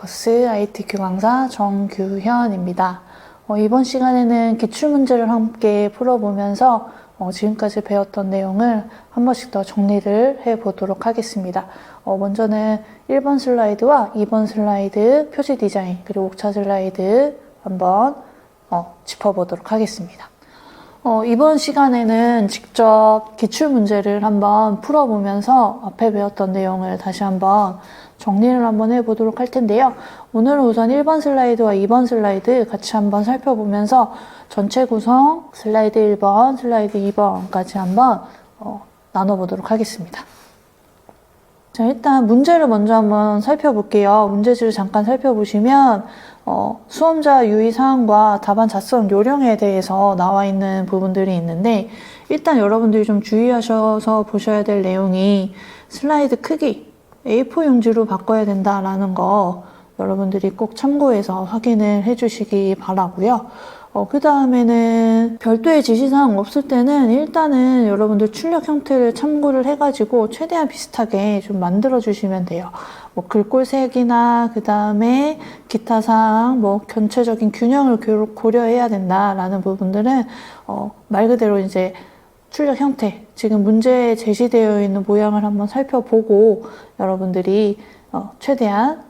에이커스 ITQ 강사 정규현입니다. 이번 시간에는 기출문제를 함께 풀어보면서 지금까지 배웠던 내용을 한 번씩 더 정리를 해보도록 하겠습니다. 먼저는 1번 슬라이드와 2번 슬라이드 표지 디자인 그리고 옥차 슬라이드 한번 짚어보도록 하겠습니다. 이번 시간에는 직접 기출문제를 한번 풀어보면서 앞에 배웠던 내용을 다시 한번 정리를 한번 해보도록 할 텐데요. 오늘은 우선 1번 슬라이드와 2번 슬라이드 같이 한번 살펴보면서 전체 구성 슬라이드 1번, 슬라이드 2번까지 한번 나눠보도록 하겠습니다. 자, 일단 문제를 먼저 한번 살펴볼게요. 문제지를 잠깐 살펴보시면 수험자 유의사항과 답안 작성 요령에 대해서 나와 있는 부분들이 있는데, 일단 여러분들이 좀 주의하셔서 보셔야 될 내용이 슬라이드 크기 A4 용지로 바꿔야 된다라는 거 여러분들이 꼭 참고해서 확인을 해주시기 바라고요. 그 다음에는 별도의 지시사항 없을 때는 일단은 여러분들 출력 형태를 참고를 해가지고 최대한 비슷하게 좀 만들어 주시면 돼요. 글꼴색이나 그 다음에 기타 사항, 전체적인 균형을 고려해야 된다라는 부분들은 말 그대로 이제 출력 형태, 지금 문제에 제시되어 있는 모양을 한번 살펴보고 여러분들이 최대한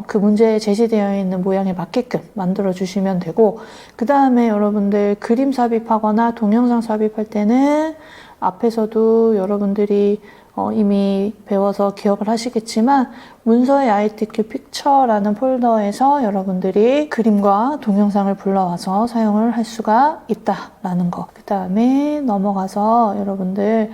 그 문제에 제시되어 있는 모양에 맞게끔 만들어 주시면 되고, 그 다음에 여러분들 그림 삽입하거나 동영상 삽입할 때는 앞에서도 여러분들이 이미 배워서 기억을 하시겠지만 문서의 ITQ 픽처라는 폴더에서 여러분들이 그림과 동영상을 불러와서 사용을 할 수가 있다라는 거. 그 다음에 넘어가서 여러분들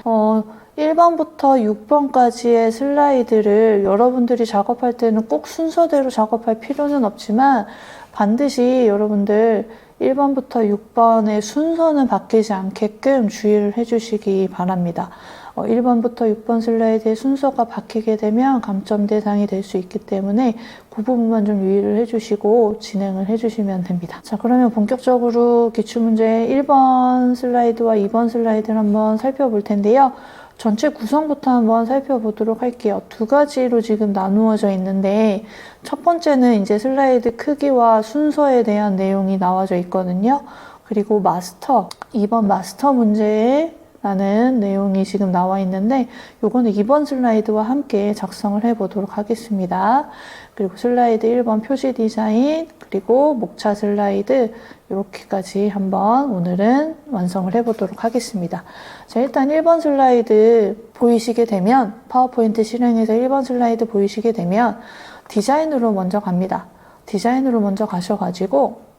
1번부터 6번까지의 슬라이드를 여러분들이 작업할 때는 꼭 순서대로 작업할 필요는 없지만 반드시 여러분들 1번부터 6번의 순서는 바뀌지 않게끔 주의를 해주시기 바랍니다. 1번부터 6번 슬라이드의 순서가 바뀌게 되면 감점 대상이 될 수 있기 때문에 그 부분만 좀 유의를 해주시고 진행을 해주시면 됩니다. 자, 그러면 본격적으로 기출문제 1번 슬라이드와 2번 슬라이드를 한번 살펴볼 텐데요. 전체 구성부터 한번 살펴보도록 할게요. 두 가지로 지금 나누어져 있는데, 첫 번째는 이제 슬라이드 크기와 순서에 대한 내용이 나와져 있거든요. 그리고 마스터, 2번 마스터 문제에 라는 내용이 지금 나와 있는데, 요거는 2번 슬라이드와 함께 작성을 해보도록 하겠습니다. 그리고 슬라이드 1번 표지 디자인, 그리고 목차 슬라이드, 이렇게까지 한번 오늘은 완성을 해보도록 하겠습니다. 자, 일단 1번 슬라이드 보이시게 되면, 파워포인트 실행에서 1번 슬라이드 보이시게 되면 디자인으로 먼저 갑니다. 디자인으로 먼저 가셔가지고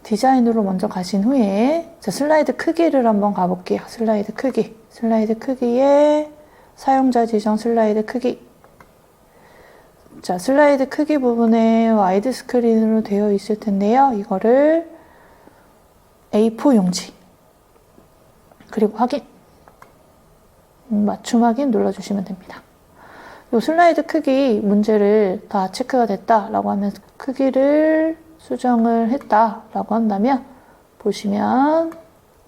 디자인으로 먼저 가신 후에 자, 슬라이드 크기를 한번 가볼게요. 슬라이드 크기. 슬라이드 크기에 사용자 지정 슬라이드 크기. 자, 슬라이드 크기 부분에 와이드 스크린으로 되어 있을 텐데요. 이거를 A4 용지. 그리고 확인. 맞춤 확인 눌러주시면 됩니다. 이 슬라이드 크기 문제를 다 체크가 됐다라고 하면 크기를 수정을 했다라고 한다면 보시면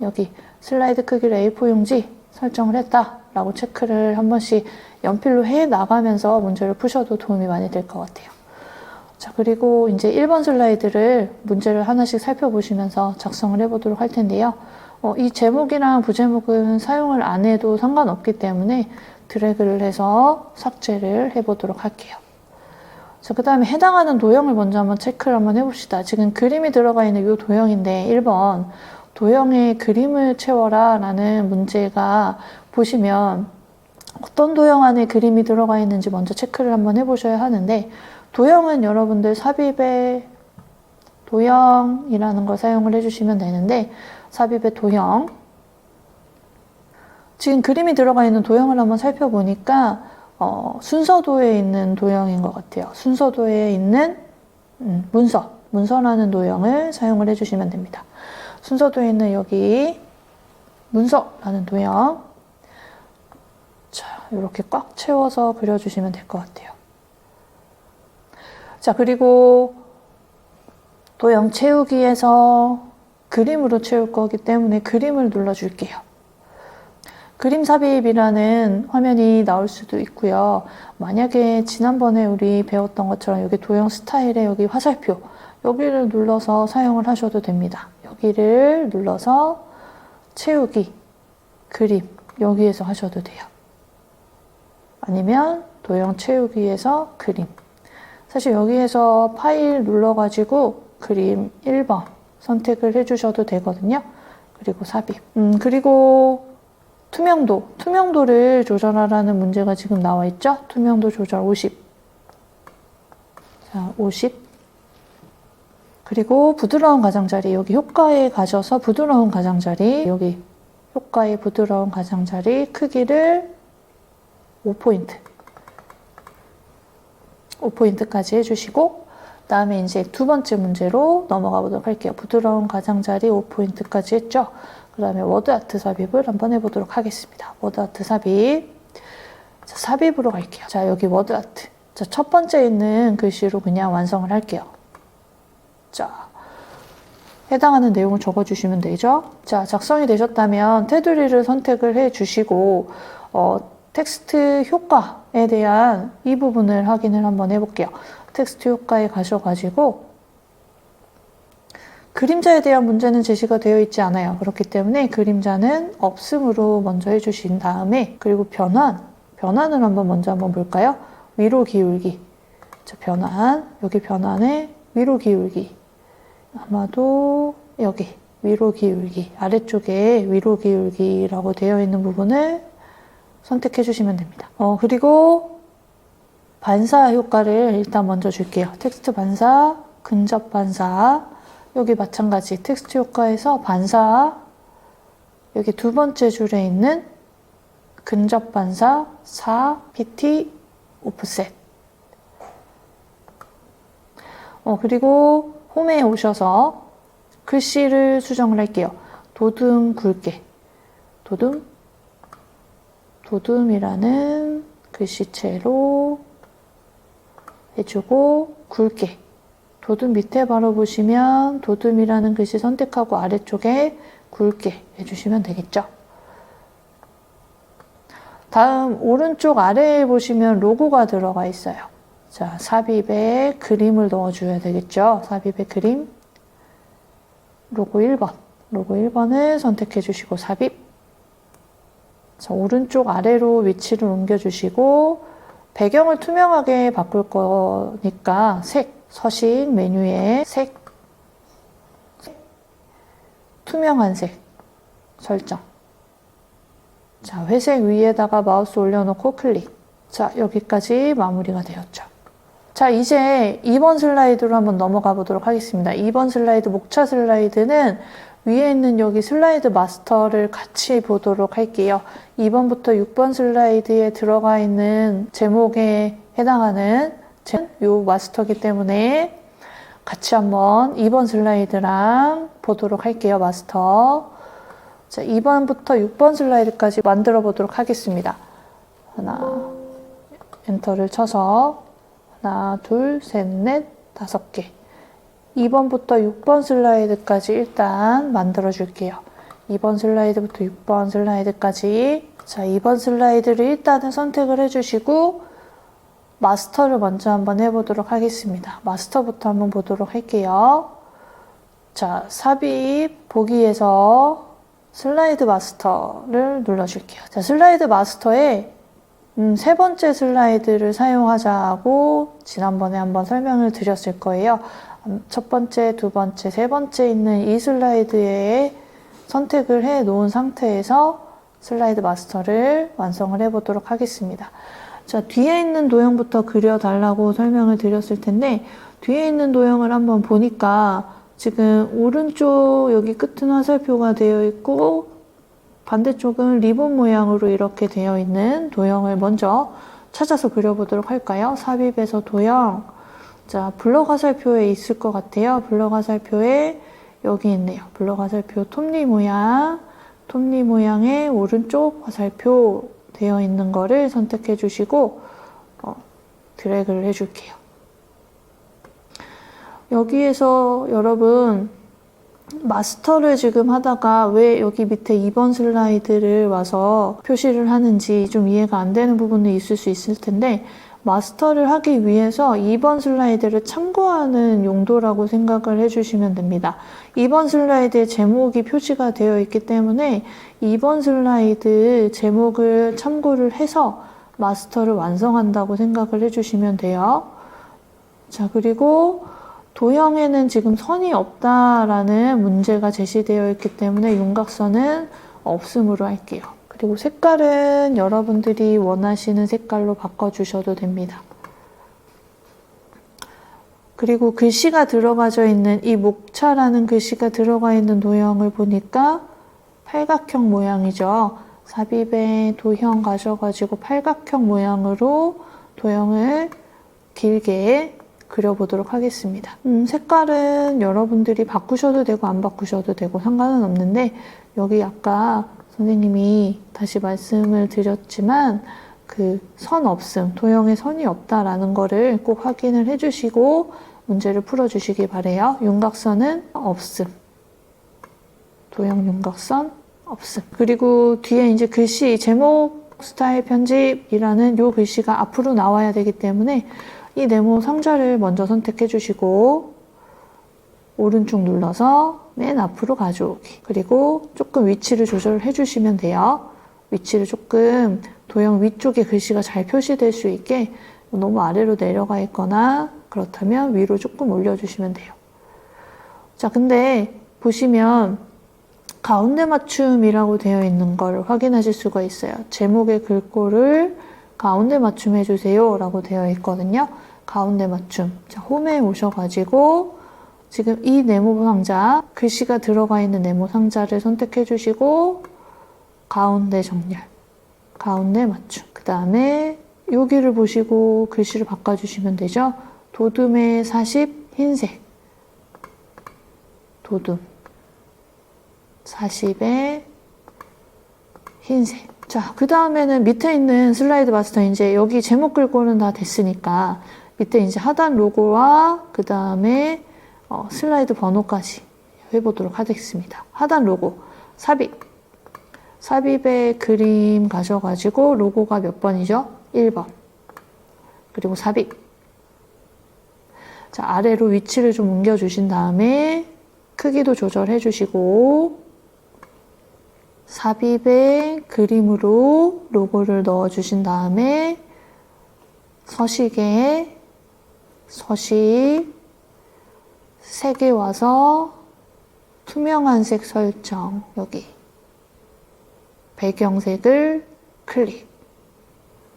여기 슬라이드 크기를 A4 용지 설정을 했다라고 체크를 한 번씩 연필로 해 나가면서 문제를 푸셔도 도움이 많이 될 것 같아요. 자, 그리고 이제 1번 슬라이드를 문제를 하나씩 살펴보시면서 작성을 해보도록 할 텐데요. 이 제목이랑 부제목은 사용을 안 해도 상관없기 때문에 드래그를 해서 삭제를 해보도록 할게요. 자, 그 다음에 해당하는 도형을 먼저 한번 체크를 한번 해봅시다. 지금 그림이 들어가 있는 이 도형인데 1번 도형에 그림을 채워라 라는 문제가 보시면 어떤 도형 안에 그림이 들어가 있는지 먼저 체크를 한번 해보셔야 하는데, 도형은 여러분들 삽입의 도형이라는 걸 사용을 해주시면 되는데, 삽입의 도형, 지금 그림이 들어가 있는 도형을 한번 살펴보니까 순서도에 있는 도형인 것 같아요. 순서도에 있는 문서라는 도형을 사용을 해주시면 됩니다. 순서도에 있는 여기 문서라는 도형, 자, 이렇게 꽉 채워서 그려주시면 될 것 같아요. 자, 그리고 도형 채우기에서 그림으로 채울 거기 때문에 그림을 눌러줄게요. 그림 삽입이라는 화면이 나올 수도 있고요. 만약에 지난번에 우리 배웠던 것처럼 여기 도형 스타일에 여기 화살표 여기를 눌러서 사용을 하셔도 됩니다. 여기를 눌러서 채우기, 그림 여기에서 하셔도 돼요. 아니면 도형 채우기에서 그림. 사실 여기에서 파일 눌러가지고 그림 1번 선택을 해주셔도 되거든요. 그리고 삽입. 그리고 투명도를 조절하라는 문제가 지금 나와 있죠? 투명도 조절 50. 자, 50. 그리고 부드러운 가장자리. 여기 효과에 가셔서 부드러운 가장자리. 여기 효과의 부드러운 가장자리 크기를 5포인트. 5포인트까지 해주시고, 그 다음에 이제 두 번째 문제로 넘어가 보도록 할게요. 부드러운 가장자리 5포인트까지 했죠? 그 다음에 워드 아트 삽입을 한번 해보도록 하겠습니다. 워드 아트 삽입. 자, 삽입으로 갈게요. 자, 여기 워드 아트. 자, 첫 번째 있는 글씨로 그냥 완성을 할게요. 자, 해당하는 내용을 적어주시면 되죠. 자, 작성이 되셨다면 테두리를 선택을 해주시고, 텍스트 효과에 대한 이 부분을 확인을 한번 해볼게요. 텍스트 효과에 가셔가지고, 그림자에 대한 문제는 제시가 되어 있지 않아요. 그렇기 때문에 그림자는 없음으로 먼저 해주신 다음에, 그리고 변환을 한번 볼까요? 위로 기울기. 자, 여기 변환에 위로 기울기. 아마도 여기 위로 기울기, 아래쪽에 위로 기울기라고 되어 있는 부분을 선택해 주시면 됩니다. 그리고 반사 효과를 일단 먼저 줄게요. 텍스트 반사, 근접 반사. 여기 마찬가지 텍스트 효과에서 반사, 여기 두 번째 줄에 있는 근접 반사 4 pt 오프셋. 그리고 홈에 오셔서 글씨를 수정을 할게요. 도둠 굵게. 도둠이라는 글씨체로 해주고 굵게. 도둠 밑에 바로 보시면 도둠이라는 글씨 선택하고 아래쪽에 굵게 해주시면 되겠죠. 다음 오른쪽 아래에 보시면 로고가 들어가 있어요. 자, 삽입에 그림을 넣어줘야 되겠죠. 삽입에 그림. 로고 1번. 로고 1번을 선택해 주시고 삽입. 자, 오른쪽 아래로 위치를 옮겨주시고 배경을 투명하게 바꿀 거니까 서식 메뉴에 색, 투명한 색 설정. 자, 회색 위에다가 마우스 올려놓고 클릭. 자, 여기까지 마무리가 되었죠. 자, 이제 2번 슬라이드로 한번 넘어가 보도록 하겠습니다. 2번 슬라이드, 목차 슬라이드는 위에 있는 여기 슬라이드 마스터를 같이 보도록 할게요. 2번부터 6번 슬라이드에 들어가 있는 제목에 해당하는 요 마스터이기 때문에 같이 한번 2번 슬라이드랑 보도록 할게요. 마스터. 자, 2번부터 6번 슬라이드까지 만들어 보도록 하겠습니다. 하나, 엔터를 쳐서 하나, 둘, 셋, 넷, 5개. 2번부터 6번 슬라이드까지 일단 만들어 줄게요. 2번 슬라이드부터 6번 슬라이드까지. 자, 2번 슬라이드를 일단은 선택을 해주시고 마스터를 먼저 한번 해보도록 하겠습니다. 마스터부터 한번 보도록 할게요. 자, 삽입 보기에서 슬라이드 마스터를 눌러줄게요. 자, 슬라이드 마스터에 세 번째 슬라이드를 사용하자고 지난번에 한번 설명을 드렸을 거예요. 첫 번째, 두 번째, 세 번째 있는 이 슬라이드에 선택을 해 놓은 상태에서 슬라이드 마스터를 완성을 해보도록 하겠습니다. 자, 뒤에 있는 도형부터 그려달라고 설명을 드렸을 텐데 뒤에 있는 도형을 한번 보니까 지금 오른쪽 여기 끝은 화살표가 되어 있고 반대쪽은 리본 모양으로 이렇게 되어 있는 도형을 먼저 찾아서 그려보도록 할까요? 삽입에서 도형. 자, 블럭 화살표에 있을 것 같아요. 블럭 화살표에 여기 있네요. 블럭 화살표 톱니 모양. 톱니 모양의 오른쪽 화살표 되어 있는 거를 선택해 주시고 드래그를 해줄게요. 여기에서 여러분 마스터를 지금 하다가 왜 여기 밑에 2번 슬라이드를 와서 표시를 하는지 좀 이해가 안 되는 부분이 있을 수 있을 텐데, 마스터를 하기 위해서 2번 슬라이드를 참고하는 용도라고 생각을 해주시면 됩니다. 2번 슬라이드에 제목이 표시가 되어 있기 때문에 2번 슬라이드 제목을 참고를 해서 마스터를 완성한다고 생각을 해주시면 돼요. 자, 그리고 도형에는 지금 선이 없다라는 문제가 제시되어 있기 때문에 윤곽선은 없음으로 할게요. 그리고 색깔은 여러분들이 원하시는 색깔로 바꿔주셔도 됩니다. 그리고 글씨가 들어가져 있는 이 목차라는 글씨가 들어가 있는 도형을 보니까 팔각형 모양이죠. 삽입에 도형 가셔가지고 팔각형 모양으로 도형을 길게 그려보도록 하겠습니다. 색깔은 여러분들이 바꾸셔도 되고 안 바꾸셔도 되고 상관은 없는데, 여기 아까 선생님이 다시 말씀을 드렸지만 그 선 없음, 도형에 선이 없다라는 거를 꼭 확인을 해주시고 문제를 풀어주시기 바래요. 윤곽선은 없음. 도형 윤곽선 없음. 그리고 뒤에 이제 글씨 제목 스타일 편집이라는 요 글씨가 앞으로 나와야 되기 때문에 이 네모 상자를 먼저 선택해 주시고 오른쪽 눌러서 맨 앞으로 가져오기. 그리고 조금 위치를 조절해 주시면 돼요. 위치를 조금 도형 위쪽에 글씨가 잘 표시될 수 있게 너무 아래로 내려가 있거나 그렇다면 위로 조금 올려주시면 돼요. 자, 근데 보시면 가운데 맞춤이라고 되어 있는 걸 확인하실 수가 있어요. 제목의 글꼴을 가운데 맞춤 해주세요 라고 되어 있거든요. 가운데 맞춤. 자, 홈에 오셔가지고 지금 이 네모 상자, 글씨가 들어가 있는 네모 상자를 선택해 주시고 가운데 정렬, 가운데 맞춤. 그 다음에 여기를 보시고 글씨를 바꿔주시면 되죠. 도둠의 40 흰색, 도둠 40의 흰색. 자, 그 다음에는 밑에 있는 슬라이드 마스터, 이제 여기 제목 글꼴은 다 됐으니까 밑에 이제 하단 로고와 그 다음에 슬라이드 번호까지 해보도록 하겠습니다. 하단 로고 삽입. 삽입에 그림 가셔가지고 로고가 몇 번이죠? 1번. 그리고 삽입. 자, 아래로 위치를 좀 옮겨주신 다음에 크기도 조절해 주시고 삽입에 그림으로 로고를 넣어주신 다음에 서식에 서식 색에 와서 투명한 색 설정, 여기 배경색을 클릭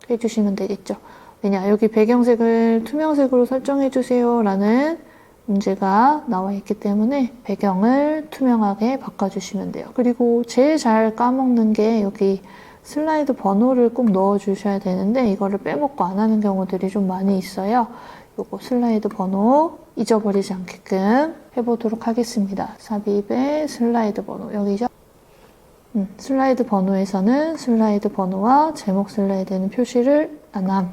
해주시면 되겠죠. 왜냐, 여기 배경색을 투명색으로 설정해 주세요 라는 문제가 나와 있기 때문에 배경을 투명하게 바꿔주시면 돼요. 그리고 제일 잘 까먹는 게 여기 슬라이드 번호를 꼭 넣어주셔야 되는데 이거를 빼먹고 안 하는 경우들이 좀 많이 있어요. 요거 슬라이드 번호 잊어버리지 않게끔 해보도록 하겠습니다. 삽입의 슬라이드 번호 여기죠. 슬라이드 번호에서는 슬라이드 번호와 제목 슬라이드는 표시를 안 함.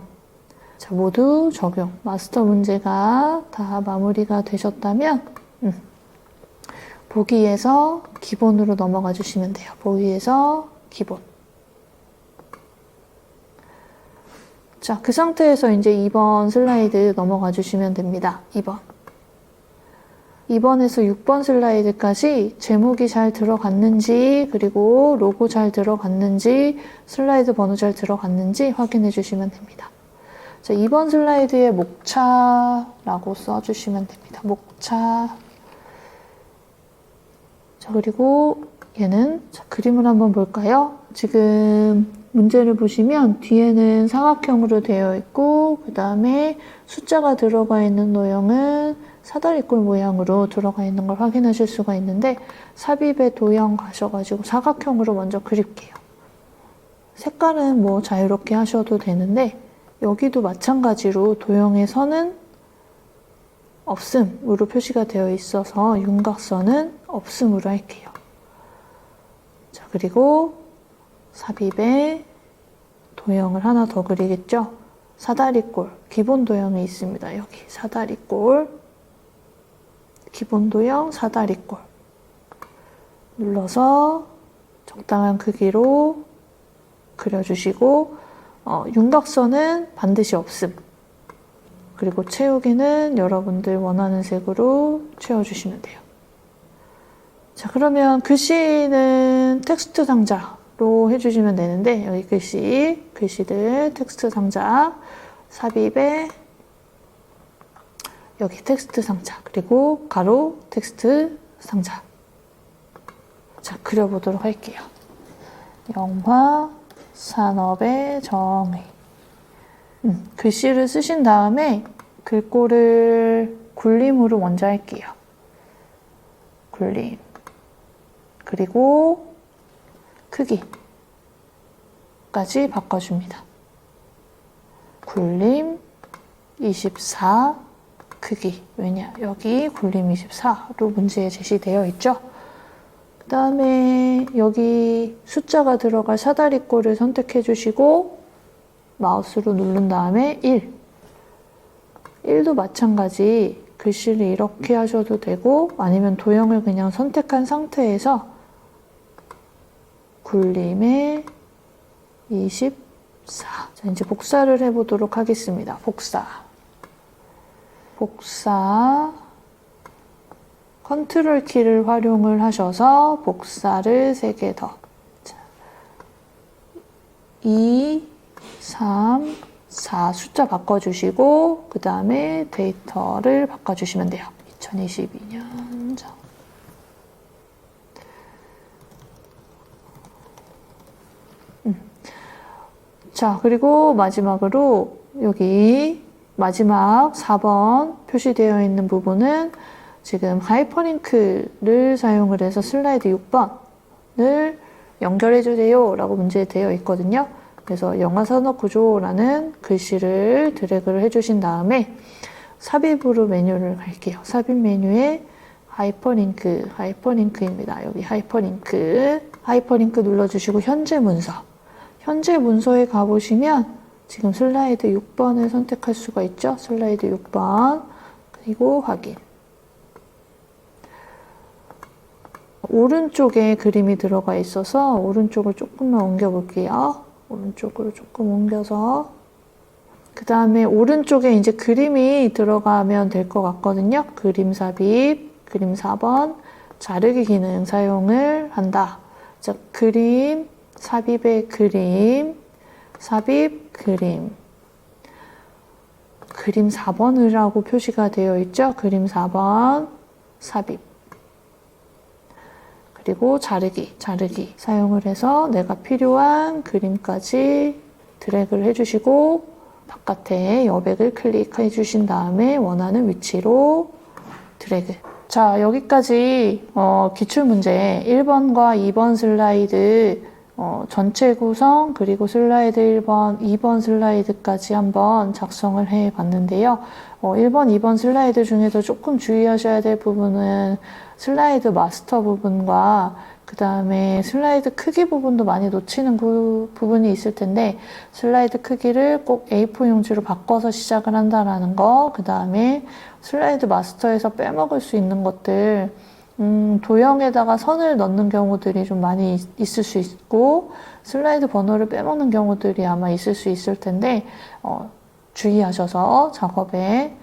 자, 모두 적용. 마스터 문제가 다 마무리가 되셨다면 보기에서 기본으로 넘어가 주시면 돼요. 보기에서 기본. 자, 그 상태에서 이제 2번 슬라이드 넘어가 주시면 됩니다. 2번. 2번에서 6번 슬라이드까지 제목이 잘 들어갔는지, 그리고 로고 잘 들어갔는지, 슬라이드 번호 잘 들어갔는지 확인해 주시면 됩니다. 자, 2번 슬라이드에 목차라고 써주시면 됩니다. 목차. 자, 그리고 얘는, 자, 그림을 한번 볼까요? 지금 문제를 보시면 뒤에는 사각형으로 되어 있고, 그 다음에 숫자가 들어가 있는 도형은 사다리꼴 모양으로 들어가 있는 걸 확인하실 수가 있는데, 삽입의 도형 가셔가지고 사각형으로 먼저 그릴게요. 색깔은 뭐 자유롭게 하셔도 되는데, 여기도 마찬가지로 도형의 선은 없음으로 표시가 되어 있어서 윤곽선은 없음으로 할게요. 자, 그리고 삽입에 도형을 하나 더 그리겠죠? 사다리꼴, 기본 도형이 있습니다. 여기 사다리꼴, 기본 도형 사다리꼴. 눌러서 적당한 크기로 그려주시고 윤곽선은 반드시 없음. 그리고 채우기는 여러분들 원하는 색으로 채워주시면 돼요. 자, 그러면 글씨는 텍스트 상자로 해주시면 되는데 여기 글씨들 텍스트 상자 삽입에 여기 텍스트 상자 그리고 가로 텍스트 상자. 자, 그려보도록 할게요. 영화 산업의 정의. 글씨를 쓰신 다음에 글꼴을 굴림으로 먼저 할게요. 굴림. 그리고 크기까지 바꿔줍니다. 굴림 24 크기. 왜냐? 여기 굴림 24로 문제에 제시되어 있죠. 그 다음에 여기 숫자가 들어갈 사다리꼴을 선택해 주시고 마우스로 누른 다음에 1도 마찬가지 글씨를 이렇게 하셔도 되고 아니면 도형을 그냥 선택한 상태에서 굴림에 24. 자, 이제 복사를 해보도록 하겠습니다. 복사 컨트롤 키를 활용을 하셔서 복사를 3개 더. 자, 2, 3, 4 숫자 바꿔주시고 그 다음에 데이터를 바꿔주시면 돼요. 2022년 전. 자, 그리고 마지막으로 여기 마지막 4번 표시되어 있는 부분은 지금 하이퍼링크를 사용을 해서 슬라이드 6번을 연결해주세요 라고 문제되어 있거든요. 그래서 영화산업구조라는 글씨를 드래그를 해주신 다음에 삽입으로 메뉴를 갈게요. 삽입 메뉴에 하이퍼링크입니다. 여기 하이퍼링크 눌러주시고 현재 문서에 가보시면 지금 슬라이드 6번을 선택할 수가 있죠. 슬라이드 6번 그리고 확인. 오른쪽에 그림이 들어가 있어서 오른쪽을 조금만 옮겨 볼게요. 오른쪽으로 조금 옮겨서 그 다음에 오른쪽에 이제 그림이 들어가면 될 것 같거든요. 그림 삽입, 그림 4번 자르기 기능 사용을 한다. 자, 그림, 삽입의 그림, 삽입, 그림 4번이라고 표시가 되어 있죠. 그림 4번 삽입 그리고 자르기 사용을 해서 내가 필요한 그림까지 드래그를 해주시고 바깥에 여백을 클릭해 주신 다음에 원하는 위치로 드래그. 자, 여기까지 기출문제 1번과 2번 슬라이드 전체 구성 그리고 슬라이드 1번, 2번 슬라이드까지 한번 작성을 해 봤는데요. 1번, 2번 슬라이드 중에서 조금 주의하셔야 될 부분은 슬라이드 마스터 부분과 그 다음에 슬라이드 크기 부분도 많이 놓치는 부분이 있을 텐데 슬라이드 크기를 꼭 A4 용지로 바꿔서 시작을 한다라는 거, 그 다음에 슬라이드 마스터에서 빼먹을 수 있는 것들 도형에다가 선을 넣는 경우들이 좀 많이 있을 수 있고 슬라이드 번호를 빼먹는 경우들이 아마 있을 수 있을 텐데 주의하셔서 작업에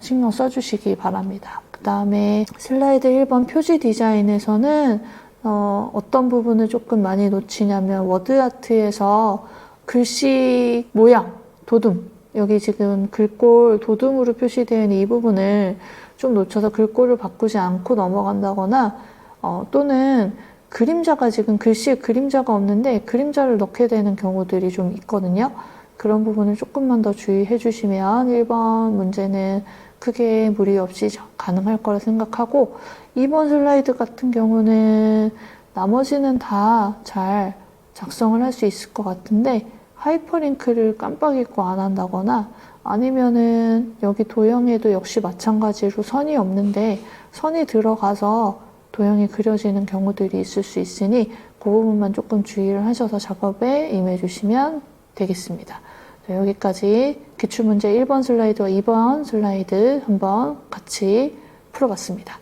신경 써주시기 바랍니다. 그 다음에 슬라이드 1번 표지 디자인에서는 어떤 부분을 조금 많이 놓치냐면 워드아트에서 글씨 모양, 도둠 여기 지금 글꼴 도둠으로 표시되어 있는 이 부분을 좀 놓쳐서 글꼴을 바꾸지 않고 넘어간다거나 또는 그림자가 지금 글씨에 그림자가 없는데 그림자를 넣게 되는 경우들이 좀 있거든요. 그런 부분을 조금만 더 주의해 주시면 1번 문제는 크게 무리 없이 가능할 거라 생각하고 2번 슬라이드 같은 경우는 나머지는 다 잘 작성을 할 수 있을 것 같은데 하이퍼링크를 깜빡 잊고 안 한다거나 아니면은 여기 도형에도 역시 마찬가지로 선이 없는데 선이 들어가서 도형이 그려지는 경우들이 있을 수 있으니 그 부분만 조금 주의를 하셔서 작업에 임해 주시면 되겠습니다. 자, 여기까지 기출문제 1번 슬라이드와 2번 슬라이드 한번 같이 풀어봤습니다.